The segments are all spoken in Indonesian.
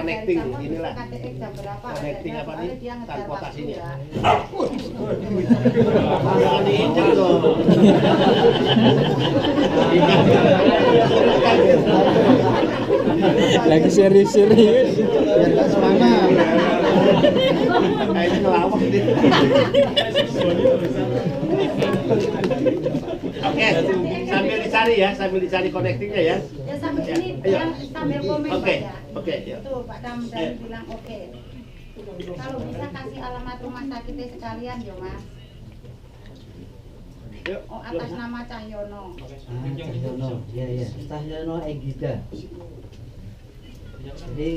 connecting inilah. Connecting apa nih? Transportasinya. Jangan diinjak dong. Lagi serius-serius. Biar nggak semangat. Kayaknya ngelawak nih. Oke, sambil dicari connectingnya ya. Ya sambil ini yang sambil komen Oke, Pak ya. oke, ya. Itu Pak Damdan bilang oke. Kalau bisa kasih alamat rumah sakitnya sekalian ya Mas. Oh atas nama Cahyono. Cahyono, ya. Cahyono Egida. Jadi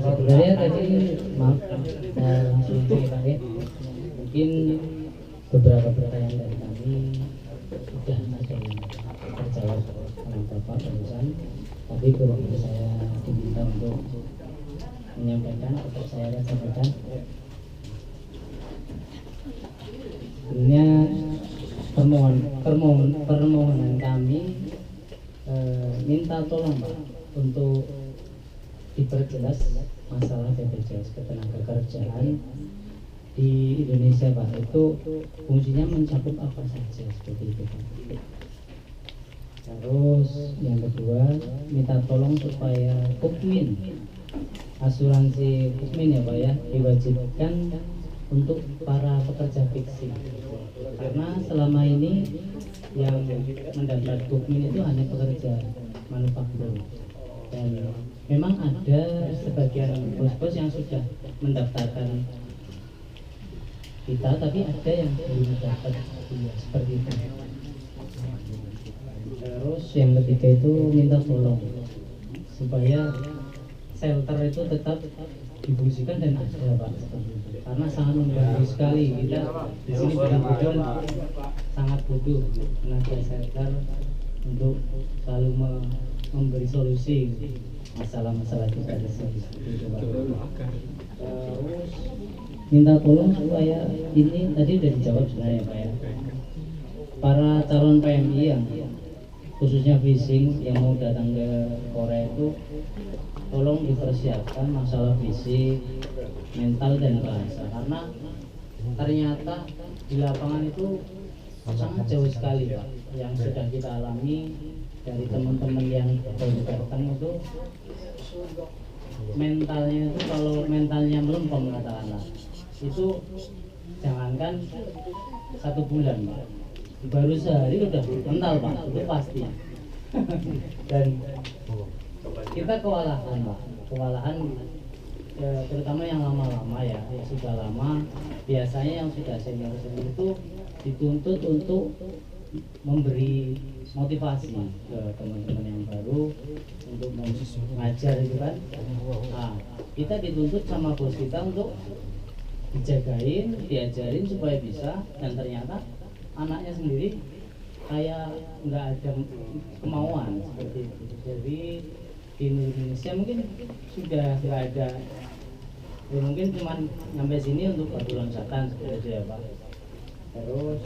sebenarnya tadi maaf langsung dipakai. Mungkin beberapa pertanyaan dari kami sudah ada yang terjawab oleh Bapak barusan, tapi kalau saya diminta untuk menyampaikan atau saya sampaikan, sebenarnya permohonan kami minta tolong Pak untuk diperjelas masalah BPJS Ketenagakerjaan di Indonesia Pak, itu fungsinya mencakup apa saja seperti itu Pak. Terus yang kedua minta tolong supaya Kukmin, asuransi Kukmin ya Pak ya, diwajibkan untuk para pekerja fiksi, karena selama ini yang mendapat Kukmin itu hanya pekerja manufaktur, dan memang ada sebagian bos-bos yang sudah mendaftarkan kita, tapi ada yang belum dapat seperti itu. Terus yang ketiga itu minta tolong supaya shelter itu tetap difungsikan dan ada Pak, karena sangat membantu sekali. Kita di sini betul-betul sangat butuh tenaga shelter untuk selalu memberi solusi masalah-masalah kita di sini. Terus minta tolong supaya ini tadi sudah dijawab sebenarnya Pak ya, para calon PMI yang khususnya phishing yang mau datang ke Korea itu tolong dipersiapkan masalah fisik, mental dan bahasa, karena ternyata di lapangan itu sangat jauh sekali Pak yang sudah kita alami dari teman-teman yang baru datang itu. Mentalnya itu kalau mentalnya melempem katakanlah, itu jangankan 1 bulan Pak, baru sehari udah mental Pak, itu pasti. Dan kita kewalahan Pak, terutama yang lama-lama ya, yang sudah lama. Biasanya yang sudah senior-senior itu dituntut untuk memberi motivasi ke teman-teman yang baru untuk mengajar itu kan. Nah, kita dituntut sama bos kita untuk dijagain, diajarin supaya bisa, dan ternyata anaknya sendiri kayak nggak ada kemauan seperti itu. Jadi di Indonesia mungkin sudah nggak ada, ya mungkin cuma sampai sini untuk batu loncatan seperti itu ya Pak. Terus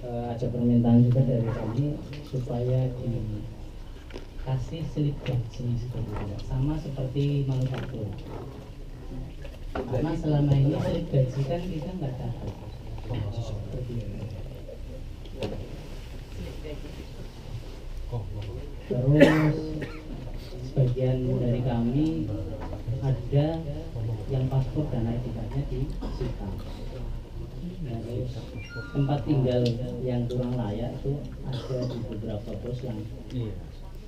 ada permintaan juga dari kami supaya dikasih slip gaji seperti itu, sama seperti manufaktur, karena selama ini slip gaji kan kita nggak dapat seperti itu. Terus sebagian dari kami ada yang paspor dan ID card-nya disita. Terus tempat tinggal yang kurang layak itu ada di beberapa pos yang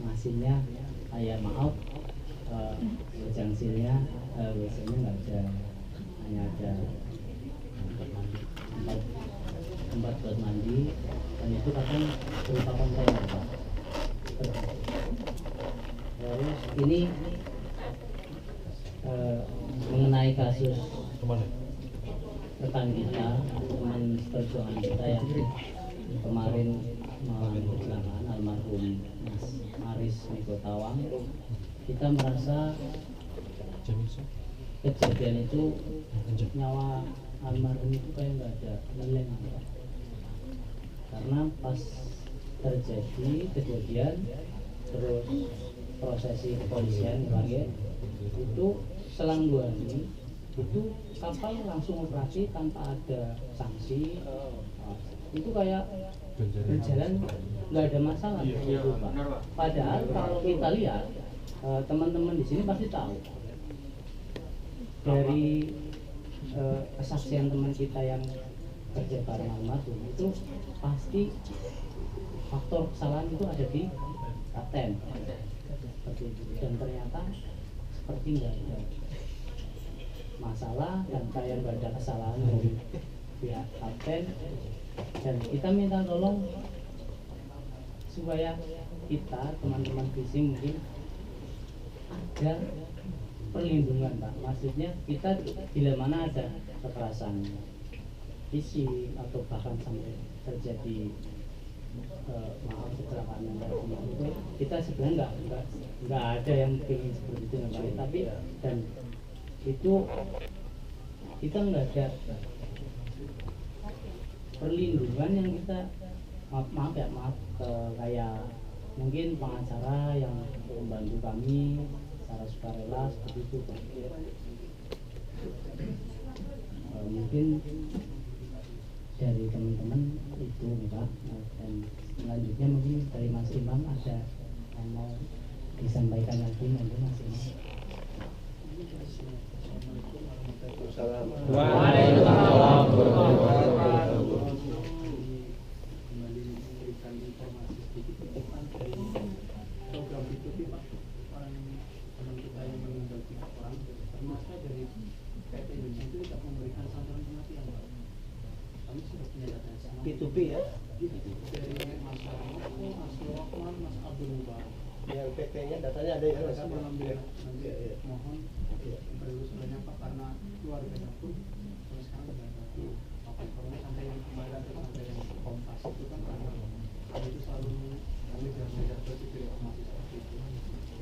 ngasihnya kayak maaf, jangsilnya WC-nya nggak ada, hanya ada tempat buat mandi, dan itu kadang berupa kontainer Pak. Terus ini mengenai kasus rekan kita, teman perjuangan kita yang kemarin mengalami kecelakaan almarhum Mas Aris Miko Tawang, kita merasa kejadian itu nyawa almarhum itu kayak nggak ada leleng, karena pas terjadi kejadian terus prosesi kepolisian terakhir itu selang 2 hari itu kapal langsung operasi tanpa ada sanksi. Itu kayak berjalan nggak ada masalah gitu, Pak. Padahal kalau kita lihat teman-teman di sini pasti tahu dari kesaksian teman kita yang kerja bareng almarhum itu pasti faktor kesalahan itu ada di kapten seperti itu, dan ternyata seperti nggak ada masalah dan kayak nggak ada kesalahan dari pihak kapten. Dan kita minta tolong supaya kita teman-teman fishing mungkin ada perlindungan, Pak. Maksudnya kita bila mana ada kekerasan fisik atau bahkan sampai terjadi maaf kecelakaan yang itu, kita sebenarnya nggak ada yang ingin seperti itu, tapi dan itu kita nggak ada perlindungan yang kita maaf kayak mungkin pengacara yang membantu kami secara sukarela seperti itu, Pak. Mungkin dari teman-teman itu, Pak. Dan selanjutnya mungkin dari Mas Imam ada yang mau disampaikan lagi, nanti Mas Imam. Waalaikumsalam warahmatullahi wabarakatuh. Kembali memberikan informasi sedikit tentang dari program itu, Pak. Teman kita yang meninggal 3 orang, termasuk dari PT Indonesia itu tidak memberikan santunan kematian, Pak. Kami sudah punya data sama. P2P ya? Dari Mas Sarmo, Mas Lokman, Mas Abdul Mubarak. Yang PT-nya datanya ada ya? Saya alhamdulillah nanti mohon perlu sebenarnya, Pak, karena keluarganya pun sampai sekarang tidak ada apa kalau sampai yang kembali atau sampai yang kompas itu kan karena kami itu selalu mengejar seperti informasi seperti itu.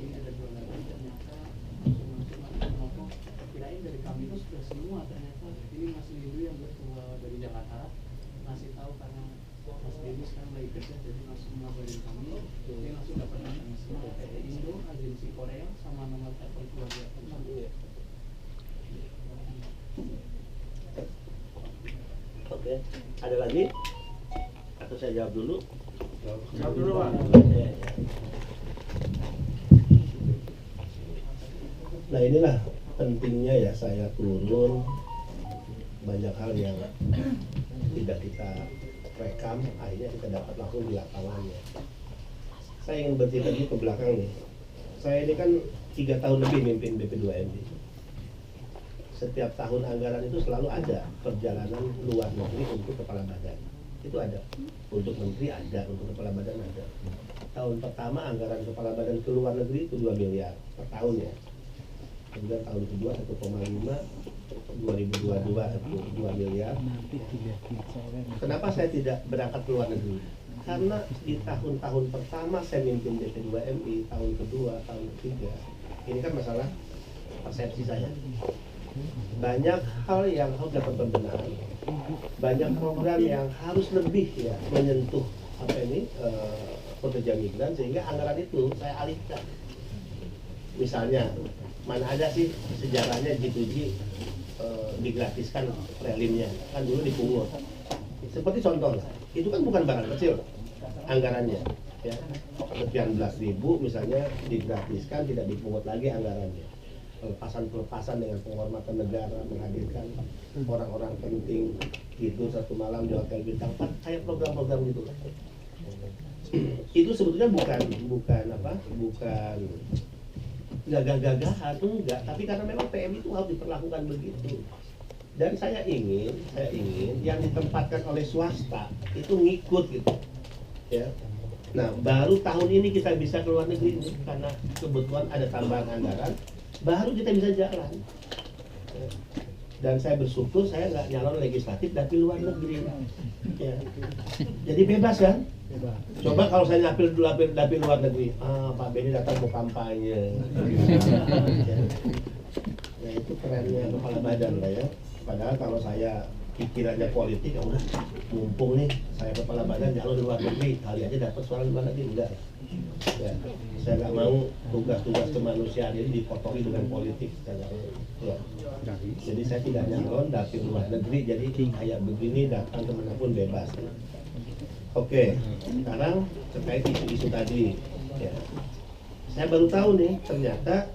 Ini ada 2 lagi ternyata masing-masing Mas Novo kirain dari kami itu sudah semua, ternyata ini Mas Lindu yang dari Jakarta masih tahu karena Mas Denny sekarang lagi kerja, jadi langsung ngabarin kami. Dia langsung dapat nomor semua PT Indo, agensi Korea, sama nomor telepon keluarga. Oke, ada lagi? Atau saya jawab dulu? Jawab dulu, Pak. Nah, inilah pentingnya ya saya turun, banyak hal yang tidak kita rekam, akhirnya kita dapat langsung di lapangannya. Saya ingin bercerita ke belakang nih. Saya ini kan 3 tahun lebih mimpin BP2MI. Setiap tahun anggaran itu selalu ada perjalanan luar negeri untuk kepala badan. Itu ada. Untuk menteri ada, untuk kepala badan ada. Tahun pertama anggaran kepala badan ke luar negeri itu 2 miliar per tahun ya. Kemudian tahun kedua 1,5, 2022 2 miliar. Kenapa saya tidak berangkat ke luar negeri? Karena di tahun-tahun pertama saya mimpin BP2MI, tahun kedua, tahun ketiga, ini kan masalah persepsi saya. Banyak hal yang harus dapat pembenahan, banyak program yang harus lebih ya menyentuh apa ini pekerja migran, sehingga anggaran itu saya alihkan. Misalnya, mana ada sih sejarahnya G2G digratiskan prelimnya, kan dulu dipungut. Seperti contoh lah, itu kan bukan barang kecil anggarannya, ya sekian belas ribu misalnya digratiskan, tidak dipungut lagi anggarannya. Pelepasan dengan penghormatan negara, menghadirkan orang-orang penting tidur 1 malam di hotel bintang 4, kayak program-program gitu. Itu sebetulnya bukan gagah-gagahan, enggak, tapi karena memang PM itu harus diperlakukan begitu. Dan saya ingin yang ditempatkan oleh swasta itu ngikut gitu, ya. Nah, baru tahun ini kita bisa keluar negeri ini karena kebetulan ada tambahan anggaran, baru kita bisa jalan. Dan saya bersyukur saya nggak nyalon legislatif dari luar negeri, ya. Jadi bebas kan, Coba kalau saya nyapil dapil luar negeri, Pak Benny datang mau kampanye. Nah itu kerennya kepala badan lah ya. Padahal kalau saya pikirannya politik, ya udah mumpung nih saya kepala badan nyalon di luar negeri, kali aja dapat suara di luar negeri, enggak. Ya, saya nggak mau tugas-tugas kemanusiaan ini dikotori dengan politik. Ya. Jadi saya tidak nyalon dapil luar negeri, jadi kayak begini datang kemanapun bebas. Oke, sekarang terkait isu-isu tadi, ya. Saya baru tahu nih ternyata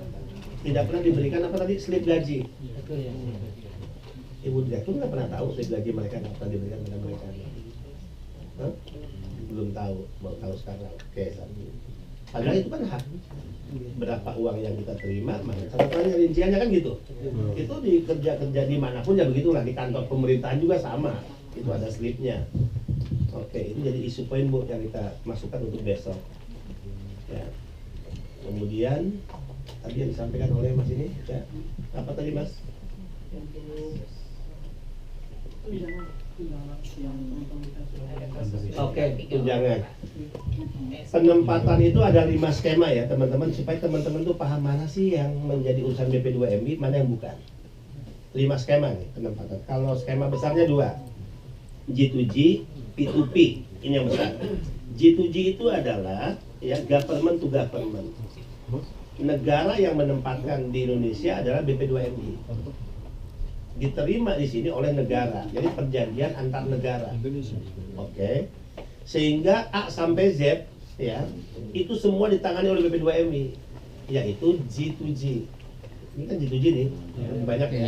tidak pernah diberikan apa tadi slip gaji. Ibu direktur nggak pernah tahu slip gaji mereka nggak pernah diberikan kepada mereka. Hah? Belum tahu, mau tahu sekarang. Oke, padahal itu kan hak. Berapa uang yang kita terima, mana catatannya rinciannya kan gitu. Itu di kerja dimanapun ya begitulah, di kantor pemerintahan juga sama. Itu ada slipnya. Oke, itu jadi isu poin Bu yang kita masukkan untuk besok. Ya. Kemudian tadi yang disampaikan oleh Mas ini, ya. Apa tadi Mas? Oke, tunjangan. Penempatan itu ada 5 skema ya teman-teman, supaya teman-teman tuh paham mana sih yang menjadi urusan BP2MI, mana yang bukan. 5 skema nih penempatan. Kalau skema besarnya 2, G2G, P2P, ini yang besar. G2G itu adalah ya government to government. Negara yang menempatkan di Indonesia adalah BP2MI. Diterima di sini oleh negara, jadi perjanjian antar negara. Oke. Sehingga A sampai Z ya, itu semua ditangani oleh BP2MI, yaitu G2G. Ini kan G2G nih, banyak ya.